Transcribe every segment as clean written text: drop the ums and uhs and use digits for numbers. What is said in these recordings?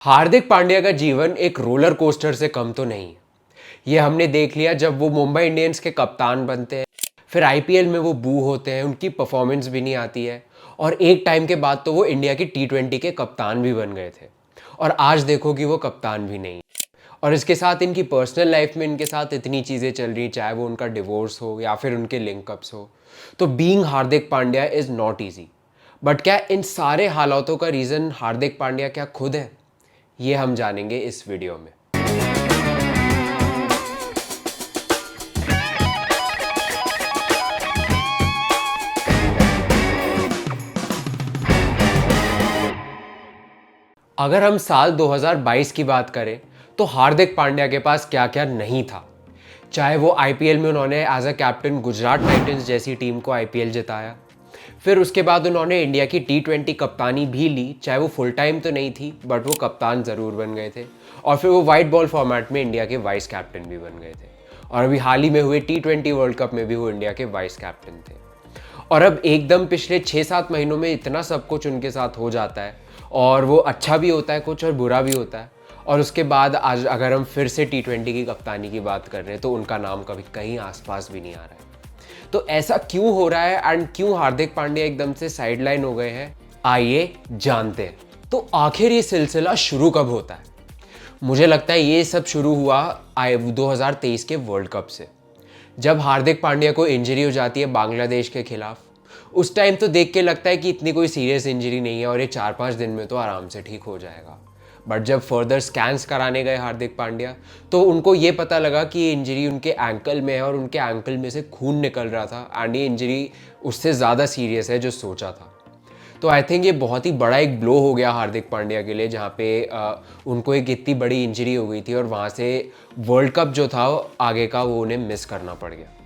हार्दिक पांड्या का जीवन एक रोलर कोस्टर से कम तो नहीं है। ये हमने देख लिया जब वो मुंबई इंडियंस के कप्तान बनते हैं, फिर आईपीएल में वो बू होते हैं, उनकी परफॉर्मेंस भी नहीं आती है और एक टाइम के बाद तो वो इंडिया की टी20 के कप्तान भी बन गए थे और आज देखो कि वो कप्तान भी नहीं। और इसके साथ इनकी पर्सनल लाइफ में इनके साथ इतनी चीज़ें चल रही, चाहे वो उनका डिवोर्स हो या फिर उनके लिंकअप्स हो। तो being Hardik Pandya is not easy. But क्या इन सारे हालातों का रीज़न हार्दिक पांड्या क्या खुद है? ये हम जानेंगे इस वीडियो में। अगर हम साल 2022 की बात करें तो हार्दिक पांड्या के पास क्या क्या नहीं था। चाहे वो आईपीएल में उन्होंने as a captain Gujarat titans जैसी टीम को आईपीएल जिताया, फिर उसके बाद उन्होंने इंडिया की टी20 कप्तानी भी ली, चाहे वो फुल टाइम तो नहीं थी बट वो कप्तान ज़रूर बन गए थे। और फिर वो वाइट बॉल फॉर्मेट में इंडिया के वाइस कैप्टन भी बन गए थे और अभी हाल ही में हुए टी20 वर्ल्ड कप में भी वो इंडिया के वाइस कैप्टन थे। और अब एकदम पिछले 6-7 महीनों में इतना सब कुछ उनके साथ हो जाता है और वो अच्छा भी होता है कुछ और बुरा भी होता है। और उसके बाद आज अगर हम फिर से टी20 की कप्तानी की बात कर रहे हैं तो उनका नाम कभी कहीं आसपास भी नहीं आ रहा है। तो ऐसा क्यों हो रहा है एंड क्यों हार्दिक पांड्या एकदम से साइडलाइन हो गए हैं, आइए जानते हैं। तो आखिर ये सिलसिला शुरू कब होता है? मुझे लगता है ये सब शुरू हुआ 2023 के वर्ल्ड कप से, जब हार्दिक पांड्या को इंजरी हो जाती है बांग्लादेश के खिलाफ। उस टाइम तो देख के लगता है कि इतनी कोई सीरियस इंजरी नहीं है और ये 4-5 दिन में तो आराम से ठीक हो जाएगा। बट जब फर्दर स्कैन्स कराने गए हार्दिक पांड्या तो उनको ये पता लगा कि ये इंजरी उनके एंकल में है और उनके एंकल में से खून निकल रहा था एंड ये इंजरी उससे ज़्यादा सीरियस है जो सोचा था। तो आई थिंक ये बहुत ही बड़ा एक ब्लो हो गया हार्दिक पांड्या के लिए, जहाँ पे उनको एक इतनी बड़ी इंजरी हो गई थी और वहाँ से वर्ल्ड कप जो था आगे का वो उन्हें मिस करना पड़ गया।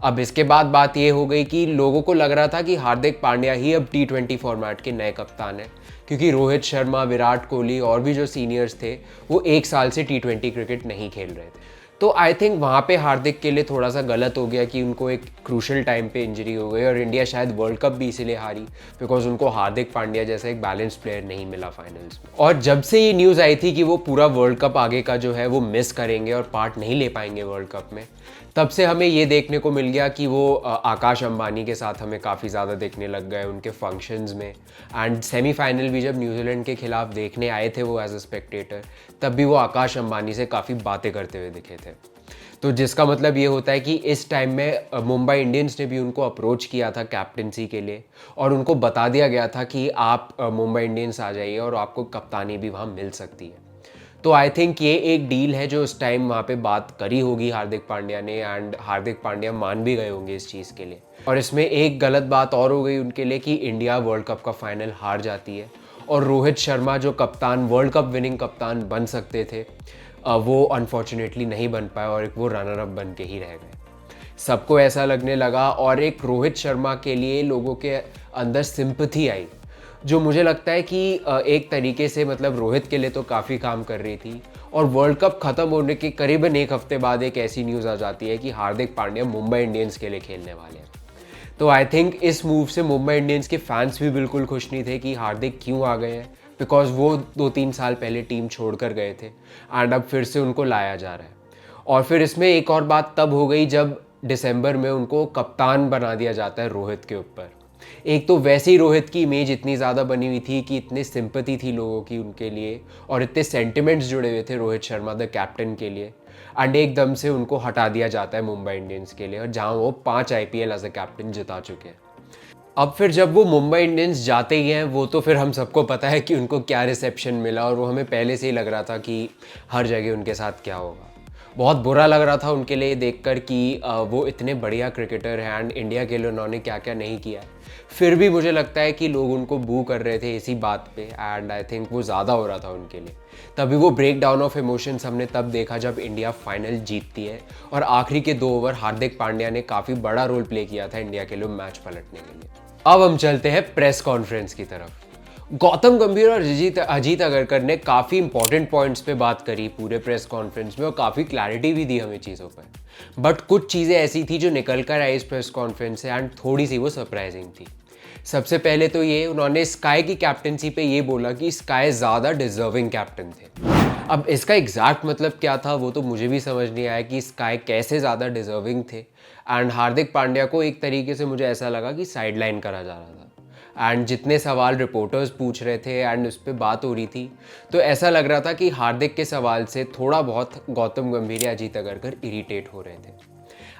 अब इसके बाद बात ये हो गई कि लोगों को लग रहा था कि हार्दिक पांड्या ही अब टी20 फॉर्मेट के नए कप्तान हैं, क्योंकि रोहित शर्मा, विराट कोहली और भी जो सीनियर्स थे वो एक साल से टी20 क्रिकेट नहीं खेल रहे थे। तो आई थिंक वहाँ पे हार्दिक के लिए थोड़ा सा गलत हो गया कि उनको एक क्रूशल टाइम पे इंजरी हो गई और इंडिया शायद वर्ल्ड कप भी इसीलिए हारी बिकॉज उनको हार्दिक पांड्या जैसा एक बैलेंस प्लेयर नहीं मिला फाइनल्स में। और जब से ये न्यूज़ आई थी कि वो पूरा वर्ल्ड कप आगे का जो है वो मिस करेंगे और पार्ट नहीं ले पाएंगे वर्ल्ड कप में, तब से हमें ये देखने को मिल गया कि वो आकाश अंबानी के साथ हमें काफ़ी ज़्यादा देखने लग गए उनके फंक्शंस में। एंड सेमीफाइनल भी जब न्यूजीलैंड के खिलाफ देखने आए थे वो एज अ स्पेक्टेटर, तब भी वो आकाश अंबानी से काफ़ी बातें करते हुए दिखे थे। तो जिसका मतलब ये होता है कि इस टाइम में मुंबई इंडियंस ने भी उनको अप्रोच किया था कैप्टनसी के लिए और उनको बता दिया गया था कि आप मुंबई इंडियंस आ जाइए और आपको कप्तानी भी वहाँ मिल सकती है। तो आई थिंक ये एक डील है जो उस टाइम वहाँ पे बात करी होगी हार्दिक पांड्या ने एंड हार्दिक पांड्या मान भी गए होंगे इस चीज़ के लिए। और इसमें एक गलत बात और हो गई उनके लिए कि इंडिया वर्ल्ड कप का फाइनल हार जाती है और रोहित शर्मा जो कप्तान, वर्ल्ड कप विनिंग कप्तान बन सकते थे, वो अनफॉर्चुनेटली नहीं बन पाए और एक वो रनर अप बन के ही रह गए। सबको ऐसा लगने लगा और एक रोहित शर्मा के लिए लोगों के अंदर सिंपैथी आई, जो मुझे लगता है कि एक तरीके से मतलब रोहित के लिए तो काफ़ी काम कर रही थी। और वर्ल्ड कप ख़त्म होने के करीबन एक हफ्ते बाद एक ऐसी न्यूज़ आ जाती है कि हार्दिक पांड्या मुंबई इंडियंस के लिए खेलने वाले हैं। तो आई थिंक इस मूव से मुंबई इंडियंस के फैंस भी बिल्कुल खुश नहीं थे कि हार्दिक क्यों आ गए हैं, बिकॉज वो 2-3 साल पहले टीम छोड़कर गए थे एंड अब फिर से उनको लाया जा रहा है। और फिर इसमें एक और बात तब हो गई जब दिसंबर में उनको कप्तान बना दिया जाता है रोहित के ऊपर। एक तो वैसे ही रोहित की इमेज इतनी ज़्यादा बनी हुई थी कि इतनी सिंपैथी थी लोगों की उनके लिए और इतने सेंटिमेंट्स जुड़े हुए थे रोहित शर्मा द कैप्टन के लिए, एंड एकदम से उनको हटा दिया जाता है मुंबई इंडियंस के लिए और जहां वो 5 आईपीएल एज अ कैप्टन जिता चुके हैं। अब फिर जब वो मुंबई इंडियंस जाते ही हैं वो तो फिर हम सबको पता है कि उनको क्या रिसेप्शन मिला और वो हमें पहले से ही लग रहा था कि हर जगह उनके साथ क्या होगा। बहुत बुरा लग रहा था उनके लिए देखकर कि वो इतने बढ़िया क्रिकेटर हैं एंड इंडिया के लिए उन्होंने क्या क्या नहीं किया है। फिर भी मुझे लगता है कि लोग उनको बू कर रहे थे इसी बात पे एंड आई थिंक वो ज़्यादा हो रहा था उनके लिए। तभी वो ब्रेक डाउन ऑफ इमोशंस हमने तब देखा जब इंडिया फाइनल जीतती है और आखिरी के 2 ओवर हार्दिक पांड्या ने काफ़ी बड़ा रोल प्ले किया था इंडिया के लिए मैच पलटने के लिए। अब हम चलते हैं प्रेस कॉन्फ्रेंस की तरफ। गौतम गंभीर और अजीत अगरकर ने काफ़ी इंपॉर्टेंट पॉइंट्स पे बात करी पूरे प्रेस कॉन्फ्रेंस में और काफ़ी क्लैरिटी भी दी हमें चीज़ों पर। बट कुछ चीज़ें ऐसी थी जो निकल कर आई इस प्रेस कॉन्फ्रेंस से एंड थोड़ी सी वो सरप्राइजिंग थी। सबसे पहले तो ये उन्होंने स्काई की कैप्टनसी पे ये बोला कि स्काई ज़्यादा डिजर्विंग कैप्टन थे। अब इसका एग्जैक्ट मतलब क्या था वो तो मुझे भी समझ नहीं आया कि स्काई कैसे ज़्यादा डिजर्विंग थे। एंड हार्दिक पांड्या को एक तरीके से मुझे ऐसा लगा कि साइडलाइन करा जा रहा था। एंड जितने सवाल रिपोर्टर्स पूछ रहे थे एंड उस पर बात हो रही थी, तो ऐसा लग रहा था कि हार्दिक के सवाल से थोड़ा बहुत गौतम गंभीर या अजीत अगरकर इरिटेट हो रहे थे।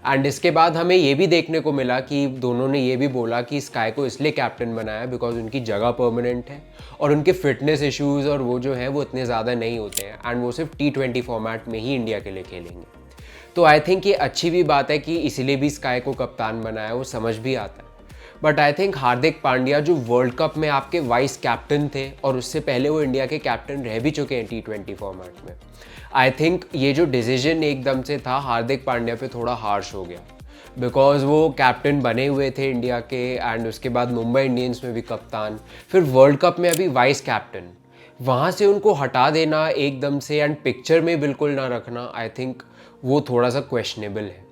एंड इसके बाद हमें ये भी देखने को मिला कि दोनों ने ये भी बोला कि स्काई को इसलिए कैप्टन बनाया बिकॉज उनकी जगह परमानेंट है और उनके फिटनेस इश्यूज़ और वो जो है वो इतने ज़्यादा नहीं होते हैं एंड वो सिर्फ T20 फॉर्मेट में ही इंडिया के लिए खेलेंगे। तो आई थिंक ये अच्छी भी बात है कि इसीलिए भी स्काई को कप्तान बनाया, वो समझ भी आता है। But I think Hardik Pandya जो वर्ल्ड कप में आपके वाइस कैप्टन थे और उससे पहले वो इंडिया के कैप्टन रह भी चुके हैं T20 फॉर्मेट में, आई थिंक ये जो डिसीजन एकदम से था हार्दिक पांड्या पे थोड़ा हार्श हो गया। बिकॉज वो कैप्टन बने हुए थे इंडिया के एंड उसके बाद मुंबई इंडियंस में भी कप्तान, फिर वर्ल्ड कप में अभी वाइस कैप्टन, वहाँ से उनको हटा देना एकदम से एंड पिक्चर में बिल्कुल ना रखना, आई थिंक वो थोड़ा सा क्वेश्चनेबल है।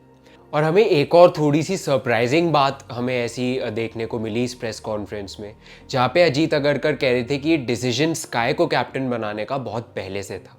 और हमें एक और थोड़ी सी सरप्राइजिंग बात हमें ऐसी देखने को मिली इस प्रेस कॉन्फ्रेंस में, जहाँ पे अजीत अगरकर कह रहे थे कि ये डिसीजन स्काई को कैप्टन बनाने का बहुत पहले से था।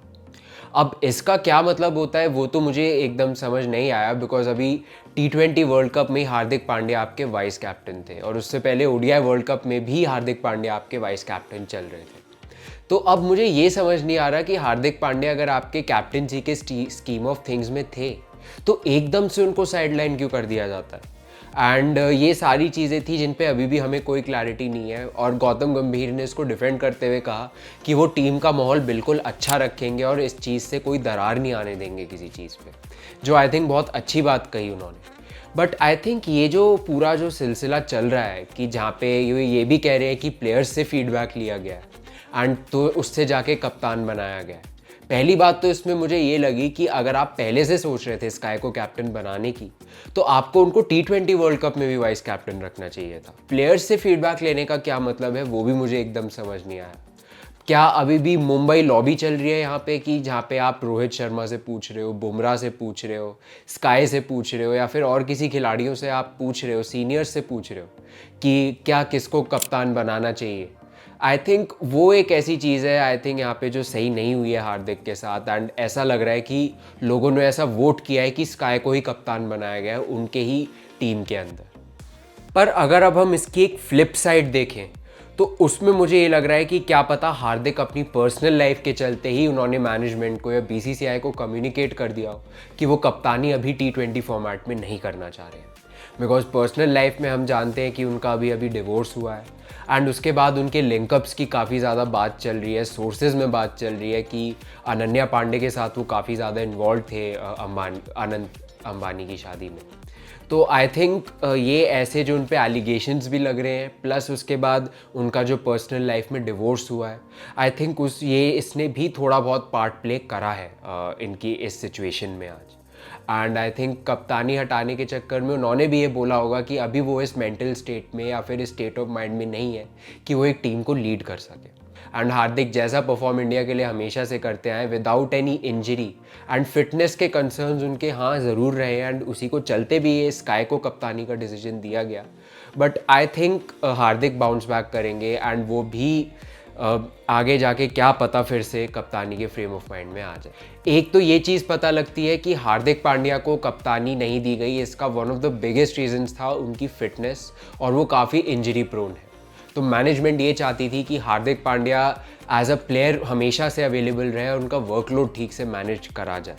अब इसका क्या मतलब होता है वो तो मुझे एकदम समझ नहीं आया बिकॉज अभी T20 वर्ल्ड कप में ही हार्दिक पांड्या आपके वाइस कैप्टन थे और उससे पहले ODI वर्ल्ड कप में भी हार्दिक पांड्या आपके वाइस कैप्टन चल रहे थे। तो अब मुझे ये समझ नहीं आ रहा कि हार्दिक पांड्या अगर आपके कैप्टनसी के स्कीम ऑफ थिंग्स में थे तो एकदम से उनको साइडलाइन क्यों कर दिया जाता है। एंड ये सारी चीज़ें थी जिन पे अभी भी हमें कोई क्लैरिटी नहीं है और गौतम गंभीर ने इसको डिफेंड करते हुए कहा कि वो टीम का माहौल बिल्कुल अच्छा रखेंगे और इस चीज़ से कोई दरार नहीं आने देंगे किसी चीज़ पे, जो आई थिंक बहुत अच्छी बात कही उन्होंने। बट आई थिंक ये जो पूरा जो सिलसिला चल रहा है कि जहाँ पे ये भी कह रहे हैं कि प्लेयर्स से फीडबैक लिया गया है एंड तो उससे जाके कप्तान बनाया गया है। पहली बात तो इसमें मुझे ये लगी कि अगर आप पहले से सोच रहे थे स्काई को कैप्टन बनाने की तो आपको उनको T20 वर्ल्ड कप में भी वाइस कैप्टन रखना चाहिए था। प्लेयर्स से फीडबैक लेने का क्या मतलब है वो भी मुझे एकदम समझ नहीं आया। क्या अभी भी मुंबई लॉबी चल रही है यहाँ पे कि जहाँ पे आप रोहित शर्मा से पूछ रहे हो, बुमराह से पूछ रहे हो, स्काई से पूछ रहे हो या फिर और किसी खिलाड़ियों से आप पूछ रहे हो, सीनियर्स से पूछ रहे हो कि क्या किसको कप्तान बनाना चाहिए। आई थिंक वो एक ऐसी चीज़ है आई थिंक यहाँ पे जो सही नहीं हुई है हार्दिक के साथ एंड ऐसा लग रहा है कि लोगों ने ऐसा वोट किया है कि स्काई को ही कप्तान बनाया गया है उनके ही टीम के अंदर। पर अगर अब हम इसकी एक फ्लिप साइड देखें तो उसमें मुझे ये लग रहा है कि क्या पता हार्दिक अपनी पर्सनल लाइफ के चलते ही उन्होंने मैनेजमेंट को या BCCI को कम्युनिकेट कर दिया हो कि वो कप्तानी अभी T20 फॉर्मेट में नहीं करना चाह रहे हैं। बिकॉज पर्सनल लाइफ में हम जानते हैं कि उनका अभी डिवोर्स हुआ है एंड उसके बाद उनके लिंकअप्स की काफ़ी ज़्यादा बात चल रही है, सोर्सेज में बात चल रही है कि अनन्या पांडे के साथ वो काफ़ी ज़्यादा इन्वॉल्व थे अनंत अंबानी की शादी में। तो आई थिंक ये ऐसे जो उन पे एलिगेशंस भी लग रहे हैं प्लस उसके बाद उनका जो पर्सनल लाइफ में डिवोर्स हुआ है, आई थिंक इसने भी थोड़ा बहुत पार्ट प्ले करा है इनकी इस सिचुएशन में आज। एंड आई थिंक कप्तानी हटाने के चक्कर में उन्होंने भी ये बोला होगा कि अभी वो इस मेंटल स्टेट में या फिर इस स्टेट ऑफ माइंड में नहीं है कि वो एक टीम को लीड कर सके। एंड हार्दिक जैसा परफॉर्म इंडिया के लिए हमेशा से करते आए without any injury and fitness के कंसर्न्स उनके हाँ ज़रूर रहे एंड उसी को चलते भी ये स्काई को कप्तानी का डिसीजन दिया गया। But I think Hardik bounce back करेंगे एंड वो भी आगे जाके क्या पता फिर से कप्तानी के फ्रेम ऑफ माइंड में आ जाए। एक तो ये चीज़ पता लगती है कि हार्दिक पांड्या को कप्तानी नहीं दी गई, इसका one of the biggest reasons था उनकी फिटनेस और वो काफ़ी इंजरी प्रोन है। तो मैनेजमेंट ये चाहती थी कि Hardik Pandya as a player हमेशा से अवेलेबल रहे और उनका वर्कलोड ठीक से मैनेज करा जाए।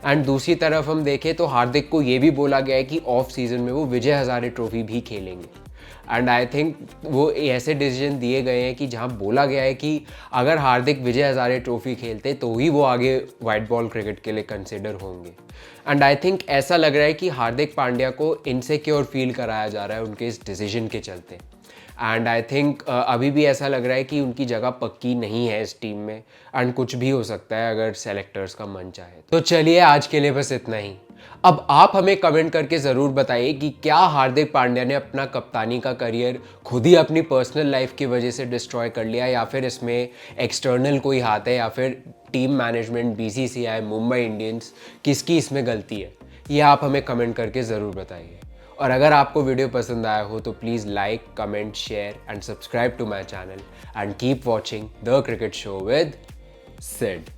एंड दूसरी तरफ हम देखें तो हार्दिक को ये भी बोला गया है कि ऑफ सीज़न में वो विजय हज़ारे ट्रॉफी भी खेलेंगे। एंड आई थिंक वो ऐसे डिसीजन दिए गए हैं कि जहाँ बोला गया है कि अगर हार्दिक विजय हज़ारे ट्रॉफी खेलते तो ही वो आगे वाइट बॉल क्रिकेट के लिए कंसिडर होंगे। एंड आई थिंक ऐसा लग रहा है कि हार्दिक पांड्या को इनसिक्योर फील कराया जा रहा है उनके इस डिसीजन के चलते। एंड आई थिंक अभी भी ऐसा लग रहा है कि उनकी जगह पक्की नहीं है इस टीम में एंड कुछ भी हो सकता है अगर सेलेक्टर्स का मन चाहे तो। चलिए आज के लिए बस इतना ही। अब आप हमें कमेंट करके ज़रूर बताइए कि क्या हार्दिक पांड्या ने अपना कप्तानी का करियर खुद ही अपनी पर्सनल लाइफ की वजह से डिस्ट्रॉय कर लिया या फिर इसमें एक्सटर्नल कोई हाथ है या फिर team management BCCI Mumbai Indians किसकी इसमें गलती है, ये आप हमें कमेंट करके ज़रूर बताइए। और अगर आपको वीडियो पसंद आया हो तो please like, comment, share and subscribe to my channel and keep watching the cricket show with Sid.